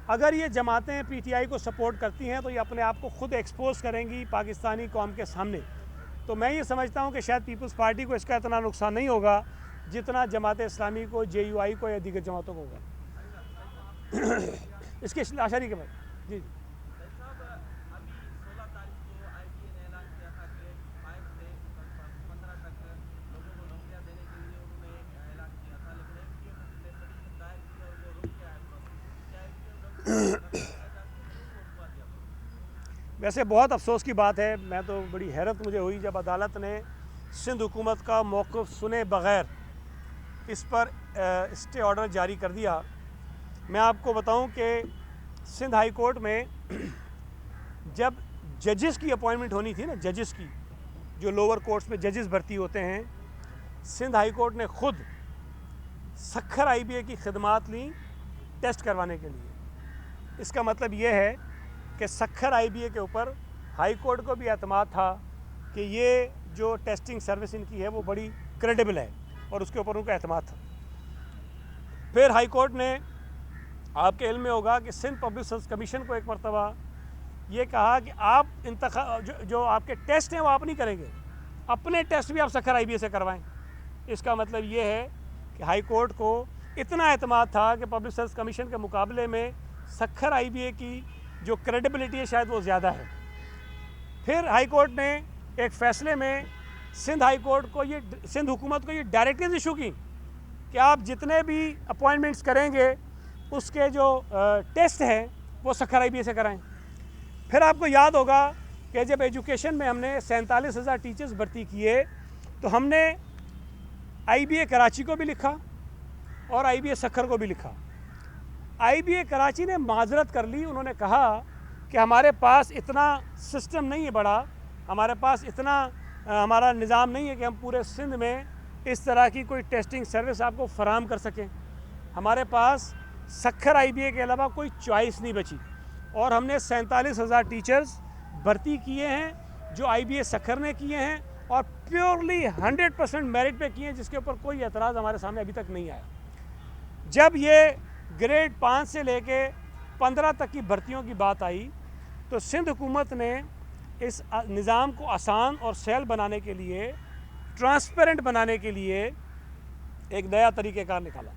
अगर ये जमातें PTI को सपोर्ट करती हैं तो ये अपने आप को ख़ुद एक्सपोज करेंगी पाकिस्तानी कौम के सामने। तो मैं ये समझता हूँ कि शायद पीपल्स पार्टी को इसका इतना नुकसान नहीं होगा जितना जमात इस्लामी को, JUI को या दीगर जमातों को होगा। इसके आशा नहीं के भाई जी। वैसे बहुत अफसोस की बात है, मैं तो बड़ी हैरत मुझे हुई जब अदालत ने सिंध हुकूमत का मौक़िफ़ सुने बग़ैर इस पर स्टे ऑर्डर जारी कर दिया। मैं आपको बताऊं कि सिंध हाई कोर्ट में जब जजेस की अपॉइंटमेंट होनी थी ना, जजेस की, जो लोअर कोर्ट्स में जजेस भर्ती होते हैं, सिंध हाई कोर्ट ने ख़ुद सक्खर IBA की खिदमात ली टेस्ट करवाने के लिए। इसका मतलब ये है कि सक्खर IBA के ऊपर हाई कोर्ट को भी एतमाद था कि ये जो टेस्टिंग सर्विस इनकी है वो बड़ी क्रेडिबल है और उसके ऊपर उनका एतमाद था। फिर हाई कोर्ट ने, आपके इल्म में होगा कि सिंध पब्लिक सर्विस कमीशन को एक मरतबा ये कहा कि आप जो आपके टेस्ट हैं वो आप नहीं करेंगे, अपने टेस्ट भी आप सक्खर IBA से करवाएं। इसका मतलब ये है कि हाई कोर्ट को इतना एतमाद था कि पब्लिक सर्विस कमीशन के मुकाबले में सक्खर IBA की जो क्रेडिबिलिटी है शायद वो ज़्यादा है। फिर हाई कोर्ट ने एक फ़ैसले में सिंध हाई कोर्ट को सिंध हुकूमत को ये डायरेक्टिव इशू की कि आप जितने भी अपॉइंटमेंट्स करेंगे उसके जो टेस्ट हैं वो सक्खर IBA से कराएं। फिर आपको याद होगा कि जब एजुकेशन में हमने 47,000 टीचर्स भर्ती किए तो हमने IBA कराची को भी लिखा और IBA सक्खर को भी लिखा। IBA कराची ने माजरत कर ली, उन्होंने कहा कि हमारे पास इतना सिस्टम नहीं है बड़ा, हमारे पास इतना हमारा निज़ाम नहीं है कि हम पूरे सिंध में इस तरह की कोई टेस्टिंग सर्विस आपको फराहम कर सकें। हमारे पास सक्खर IBA के अलावा कोई चॉइस नहीं बची और हमने 47,000 टीचर्स भर्ती किए हैं जो IBA सक्खर ने किए हैं और प्योरली 100% मेरिट पे किए हैं, जिसके ऊपर कोई एतराज़ हमारे सामने अभी तक नहीं आया। जब ये ग्रेड 5 से लेके 15 तक की भर्तियों की बात आई तो सिंध हुकूमत ने इस निज़ाम को आसान और सहल बनाने के लिए, ट्रांसपेरेंट बनाने के लिए एक नया तरीक़ेकार निकाला।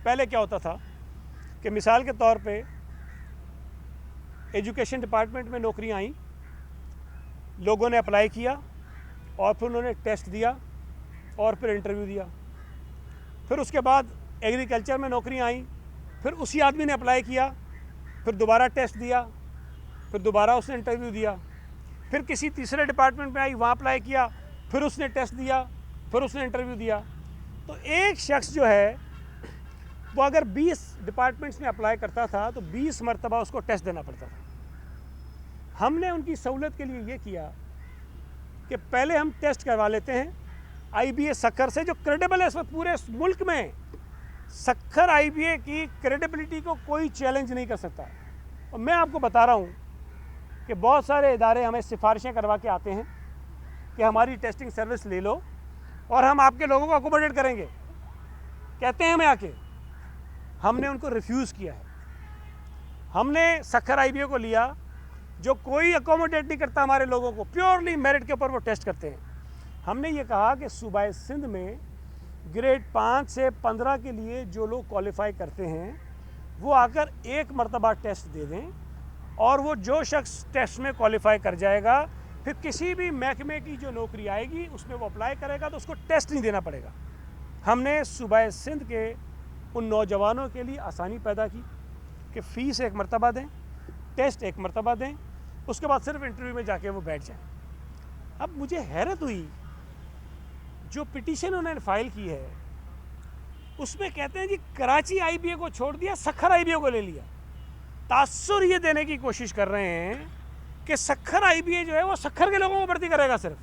पहले क्या होता था कि मिसाल के तौर पे एजुकेशन डिपार्टमेंट में नौकरियां आईं, लोगों ने अप्लाई किया और फिर उन्होंने टेस्ट दिया और फिर इंटरव्यू दिया। फिर उसके बाद एग्रीकल्चर में नौकरियां आईं, फिर उसी आदमी ने अप्लाई किया, फिर दोबारा टेस्ट दिया, फिर दोबारा उसने इंटरव्यू दिया। फिर किसी तीसरे डिपार्टमेंट में आई, वहाँ अप्लाई किया, फिर उसने टेस्ट दिया, फिर उसने इंटरव्यू दिया। तो एक शख्स जो है वो अगर 20 डिपार्टमेंट्स में अप्लाई करता था तो 20 मरतबा उसको टेस्ट देना पड़ता था। हमने उनकी सहूलत के लिए ये किया कि पहले हम टेस्ट करवा लेते हैं IBA सक्खर से, जो क्रेडिबल है इस वक्त पूरे मुल्क में। सक्खर IBA की क्रेडिबिलिटी को कोई चैलेंज नहीं कर सकता। और मैं आपको बता रहा हूँ कि बहुत सारे इदारे हमें सिफारिशें करवा के आते हैं कि हमारी टेस्टिंग सर्विस ले लो और हम आपके लोगों को अकोमोडेट करेंगे, कहते हैं हमें आके। हमने उनको रिफ्यूज़ किया है। हमने सक्खर IBA को लिया जो कोई अकोमोडेट नहीं करता हमारे लोगों को, प्योरली मेरिट के ऊपर वो टेस्ट करते हैं। हमने ये कहा कि सूबाए सिंध में ग्रेड 5 से 15 के लिए जो लोग क्वालिफाई करते हैं वो आकर एक मरतबा टेस्ट दे दें और वो जो शख्स टेस्ट में क्वालिफाई कर जाएगा फिर किसी भी महकमे की जो नौकरी आएगी उसमें वो अप्लाई करेगा तो उसको टेस्ट नहीं देना पड़ेगा। हमने सूबाए सिंध के उन नौजवानों के लिए आसानी पैदा की कि फ़ीस एक मरतबा दें, टेस्ट एक मरतबा दें, उसके बाद सिर्फ इंटरव्यू में जाके वो बैठ जाएं। अब मुझे हैरत हुई, जो पिटीशन उन्होंने फाइल की है उसमें कहते हैं जी कराची IBA को छोड़ दिया, सक्खर IBA को ले लिया। तासुर ये देने की कोशिश कर रहे हैं कि सक्खर IBA जो है वो सक्खर के लोगों को भर्ती करेगा सिर्फ।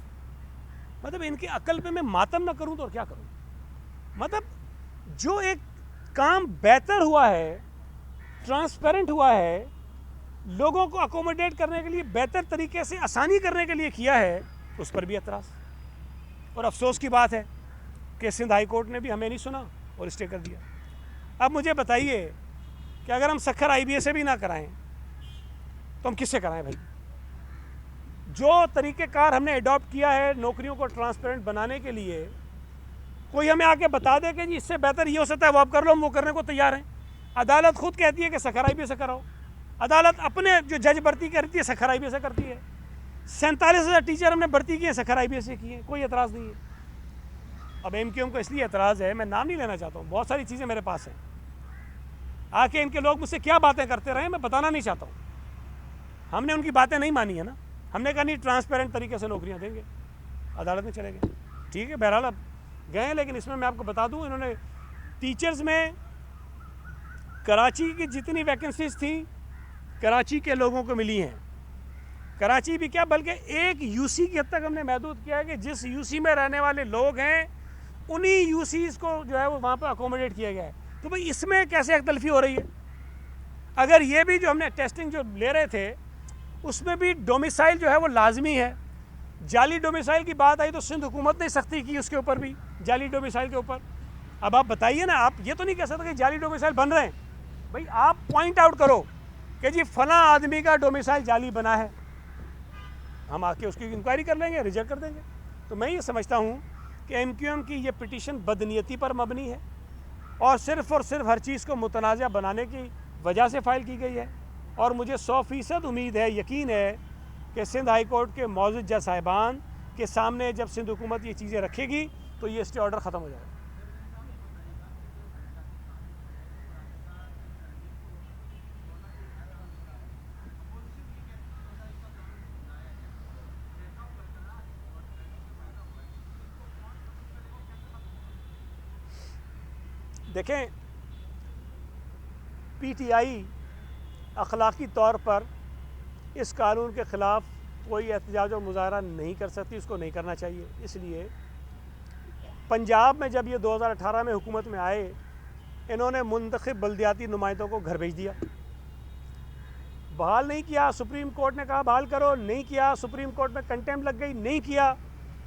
मतलब इनकी अकल पे मैं मातम ना करूं तो क्या करूं। मतलब जो एक काम बेहतर हुआ है, ट्रांसपेरेंट हुआ है, लोगों को अकोमोडेट करने के लिए, बेहतर तरीके से आसानी करने के लिए किया है, उस पर भी एतराज़। और अफसोस की बात है कि सिंध हाई कोर्ट ने भी हमें नहीं सुना और स्टे कर दिया। अब मुझे बताइए कि अगर हम सक्खर IBA से भी ना कराएं तो हम किससे कराएं भाई। जो तरीक़ेकार हमने अडॉप्ट किया है नौकरियों को ट्रांसपेरेंट बनाने के लिए, कोई हमें आके बता दे कि जी इससे बेहतर ये हो सकता है, वो आप कर लो, हम वो करने को तैयार हैं। अदालत खुद कहती है कि सक्खर IBA से कराओ। अदालत अपने जो जज भर्ती करती है सक्खर IBA से करती है। 47,000 टीचर हमने भर्ती किए, सक्खर IBA से किए, कोई एतराज़ नहीं है। अब MQM को इसलिए एतराज़ है, मैं नाम नहीं लेना चाहता हूँ, बहुत सारी चीज़ें मेरे पास हैं। आके इनके लोग मुझसे क्या बातें करते रहे मैं बताना नहीं चाहता हूँ। हमने उनकी बातें नहीं मानी है ना। हमने कहा नहीं, ट्रांसपेरेंट तरीके से नौकरियां देंगे, अदालत में चले गए। ठीक है, बहरहाल अब गए हैं, लेकिन इसमें मैं आपको बता दूं, इन्होंने टीचर्स में कराची की जितनी वैकेंसीज थी कराची के लोगों को मिली हैं। कराची भी क्या, बल्कि एक यूसी की हद तक हमने महदूद किया है कि जिस यूसी में रहने वाले लोग हैं उन्हीं यूसीज को जो है वो वहाँ पर अकोमोडेट किया गया है। तो भाई इसमें कैसे एकतलफी हो रही है? अगर ये भी जो हमने टेस्टिंग जो ले रहे थे उसमें भी डोमिसाइल जो है वो लाजमी है। जाली डोमिसाइल की बात आई तो सिंध हुकूमत ने सख्ती की उसके ऊपर भी, जाली डोमिसाइल के ऊपर। अब आप बताइए ना, आप ये तो नहीं कह सकते कि जाली डोमिसाइल बन रहे हैं। भाई आप पॉइंट आउट करो कि जी फला आदमी का डोमिसाइल जाली बना है, हम आके उसकी इंक्वायरी कर लेंगे, रिजेक्ट कर देंगे। तो मैं ये समझता हूँ कि एमक्यूएम की ये पिटीशन बदनीयती पर मबनी है और सिर्फ हर चीज़ को मुतनाज़ा बनाने की वजह से फ़ाइल की गई है। और मुझे 100% उम्मीद है, यकीन है कि सिंध हाई कोर्ट के मौजूद जज साहिबान के सामने जब सिंध हुकूमत ये चीज़ें रखेगी तो ये स्टे ऑर्डर ख़त्म हो जाएगा। देखें, पीटीआई अखलाकी तौर पर इस कानून के ख़िलाफ़ कोई एहतजाज और मुजाहरा नहीं कर सकती, उसको नहीं करना चाहिए। इसलिए पंजाब में जब ये 2018 में हुकूमत में आए, इन्होंने मुंतखब बल्दियाती नुमाइंदों को घर भेज दिया, बहाल नहीं किया। सुप्रीम कोर्ट ने कहा बहाल करो, नहीं किया। सुप्रीम कोर्ट में कंटेम्प्ट लग गई, नहीं किया।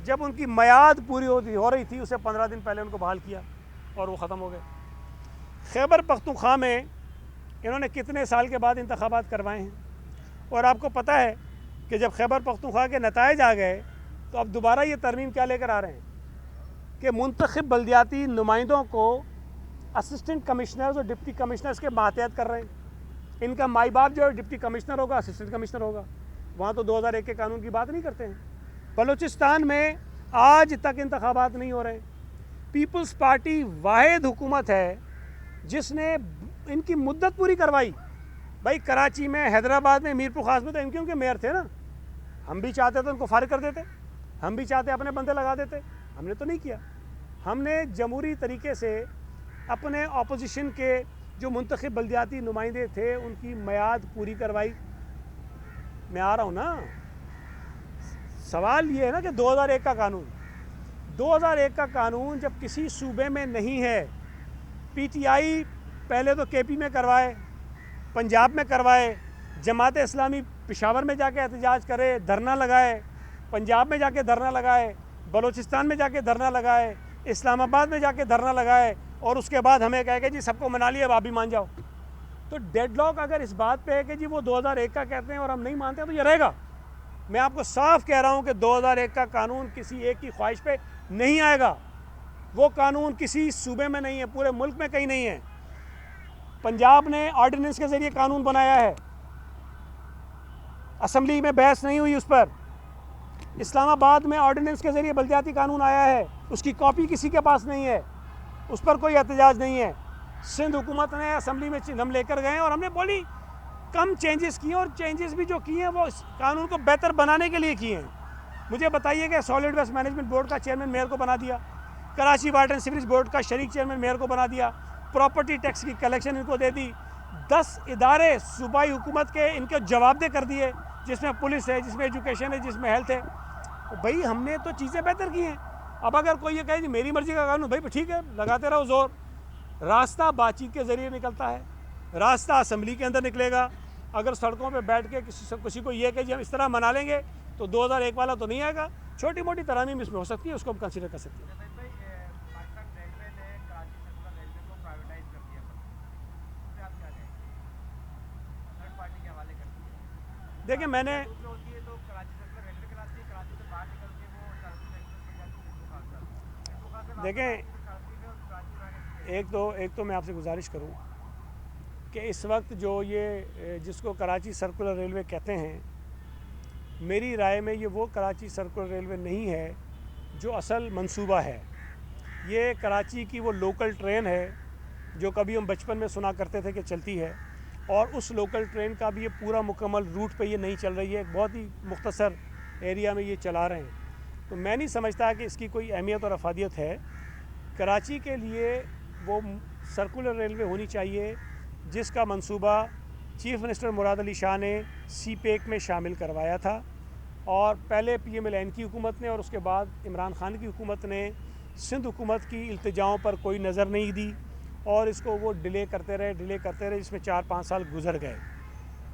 जब उनकी मियाद पूरी हो रही थी उससे 15 दिन पहले उनको बहाल किया और वो ख़त्म हो गए। खैबर पख्तूनख्वा में इन्होंने कितने साल के बाद इंतखाबात करवाए हैं, और आपको पता है कि जब खैबर पख्तूनख्वा के नताइज आ गए तो अब दोबारा ये तरमीम क्या लेकर आ रहे हैं कि मुंतखब बल्दियाती नुमाइंदों को असिस्टेंट कमिश्नर्स और डिप्टी कमिश्नर्स के मातहत कर रहे हैं। इनका माई बाप जो है डिप्टी कमिश्नर होगा, असिस्टेंट कमिश्नर होगा। वहाँ तो 2001 के कानून की बात नहीं करते हैं। बलूचिस्तान में आज तक इंतखाबात नहीं हो रहे। पीपल्स पार्टी वाहिद हुकूमत है जिसने इनकी मुद्दत पूरी करवाई। भाई कराची में, हैदराबाद में, मीरपुर खास में तो इनके उनके मेयर थे ना। हम भी चाहते तो उनको फारिग कर देते, हम भी चाहते अपने बंदे लगा देते, हमने तो नहीं किया। हमने जमहूरी तरीके से अपने अपोजिशन के जो मुंतखब बल्दियाती नुमाइंदे थे उनकी मियाद पूरी करवाई। मैं आ रहा हूँ ना, सवाल ये है ना कि 2001 का कानून, 2001 का कानून जब किसी सूबे में नहीं है, पीटीआई पहले तो केपी में करवाए, पंजाब में करवाए, जमात इस्लामी पेशावर में जाके एहतजाज करे, धरना लगाए, पंजाब में जाके धरना लगाए, बलूचिस्तान में जाके धरना लगाए, इस्लामाबाद में जाके धरना लगाए, और उसके बाद हमें कहे कि जी सबको मना लिया, अब आप भी मान जाओ। तो डेडलॉक अगर इस बात पे है कि जी वो 2001 का कहते हैं और हम नहीं मानते तो ये रहेगा। मैं आपको साफ कह रहा हूँ कि 2001 का कानून किसी एक की ख्वाहिश पे नहीं आएगा। वो कानून किसी सूबे में नहीं है, पूरे मुल्क में कहीं नहीं है। पंजाब ने ऑर्डिनेंस के ज़रिए कानून बनाया है, असम्बली में बहस नहीं हुई उस पर। इस्लामाबाद में ऑर्डिनेंस के ज़रिए बल्दियाती कानून आया है, उसकी कॉपी किसी के पास नहीं है, उस पर कोई एहतजाज नहीं है। सिंध हुकूमत ने असम्बली में हम लेकर गए और हमने बोली कम चेंजेस किए, और चेंजेस भी जो किए हैं वो इस कानून को बेहतर बनाने के लिए किए हैं। मुझे बताइए कि सॉलिड वेस्ट मैनेजमेंट बोर्ड का चेयरमैन मेयर को बना दिया, Karachi water and sewerage board का शरीक चेयरमैन मेयर को बना दिया, प्रॉपर्टी टैक्स की कलेक्शन इनको दे दी, 10 इदारे सूबाई हुकूमत के इनके जवाबदेह कर दिए, जिसमें पुलिस है, जिसमें एजुकेशन है, जिसमें हेल्थ है। भाई हमने तो चीज़ें बेहतर की हैं। अब अगर कोई ये कहे मेरी मर्जी का कानून, भाई ठीक है लगाते रहो जोर। रास्ता बातचीत के ज़रिए निकलता है, रास्ता असम्बली के अंदर निकलेगा। अगर सड़कों पे बैठ के किसी को ये कहे जी हम इस तरह मना लेंगे तो 2001 वाला तो नहीं आएगा। छोटी मोटी तरामीम इसमें हो सकती है, उसको हम कंसिडर कर सकते हैं। देखिए मैंने एक तो मैं आपसे गुजारिश करूं कि इस वक्त जो ये जिसको कराची सर्कुलर रेलवे कहते हैं, मेरी राय में ये वो कराची सर्कुलर रेलवे नहीं है जो असल मंसूबा है। ये कराची की वो लोकल ट्रेन है जो कभी हम बचपन में सुना करते थे कि चलती है, और उस लोकल ट्रेन का भी ये पूरा मुकम्मल रूट पे ये नहीं चल रही है, बहुत ही मुख्तसर एरिया में ये चला रहे हैं। तो मैं नहीं समझता कि इसकी कोई अहमियत और अफादियत है। कराची के लिए वो सर्कुलर रेलवे होनी चाहिए जिसका मंसूबा चीफ़ मिनिस्टर मुराद अली शाह ने CPEC में शामिल करवाया था, और पहले PMLN की हुकूमत ने और उसके बाद इमरान खान की हुकूमत ने सिंध हुकूमत की इल्तिजाओं पर कोई नज़र नहीं दी और इसको वो डिले करते रहे, जिसमें 4-5 साल गुजर गए।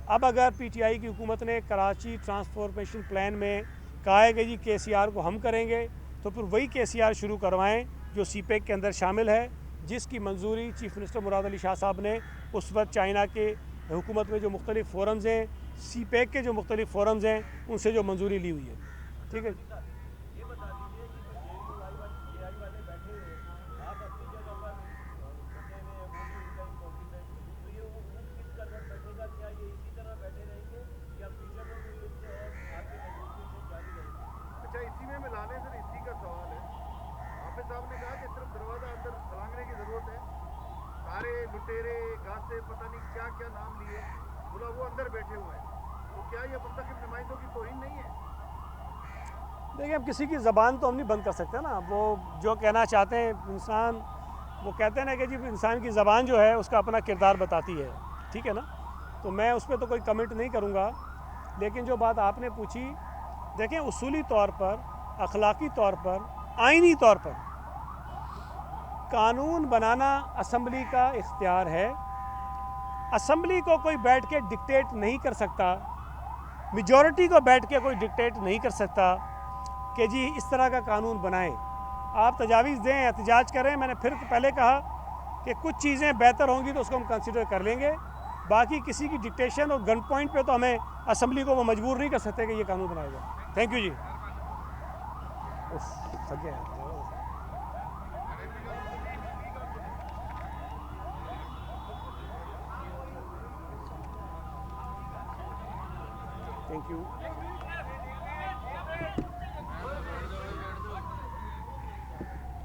अब अगर PTI की हुकूमत ने कराची ट्रांसफॉर्मेशन प्लान में कहा है कि जी KCR को हम करेंगे, तो फिर वही KCR शुरू करवाएं जो CPEC के अंदर शामिल है, जिसकी मंजूरी चीफ़ मिनिस्टर मुराद अली शाह साहब ने उस वक्त चाइना के हुकूमत में जो मुख्तलिफ़ फोरम्स हैं, CPEC के जो मुख्तलिफ़ फोरम्स हैं, उनसे जो मंजूरी ली हुई है। ठीक है। अच्छा, इसी में मिलाने सर, इसी का सवाल है। हाफिज साहब ने कहा कि सिर्फ दरवाज़ा अंदर छलांगने की ज़रूरत है, सारे लुटेरे गासे पता नहीं क्या क्या नाम लिए, बोला वो अंदर बैठे हुए हैं, तो क्या ये मुंतखब नुमाइंदों की तौहीन नहीं है? देखिए, अब किसी की ज़बान तो हम नहीं बंद कर सकते ना, वो जो कहना चाहते हैं इंसान, वो कहते हैं ना कि जी इंसान की ज़बान जो है उसका अपना किरदार बताती है, ठीक है ना। तो मैं उस पर तो कोई कमेंट नहीं करूँगा, लेकिन जो बात आपने पूछी, देखें उसूली तौर पर, अखलाकी तौर पर, आइनी तौर पर कानून बनाना असम्बली का इख्तियार है। असम्बली को कोई बैठ के डिक्टेट नहीं कर सकता, मेजॉरिटी को बैठ के कोई डिक्टेट नहीं कर सकता कि जी इस तरह का कानून बनाएं। आप तजावीज़ दें, एहतजाज करें। मैंने फिर पहले कहा कि कुछ चीज़ें बेहतर होंगी तो उसको हम कंसिडर कर लेंगे, बाकी किसी की डिक्टेशन और गन पॉइंट पे तो हमें असम्बली को वो मजबूर नहीं कर सकते कि ये कानून बनाया जाए। थैंक यू जी। थक गया। Thank you.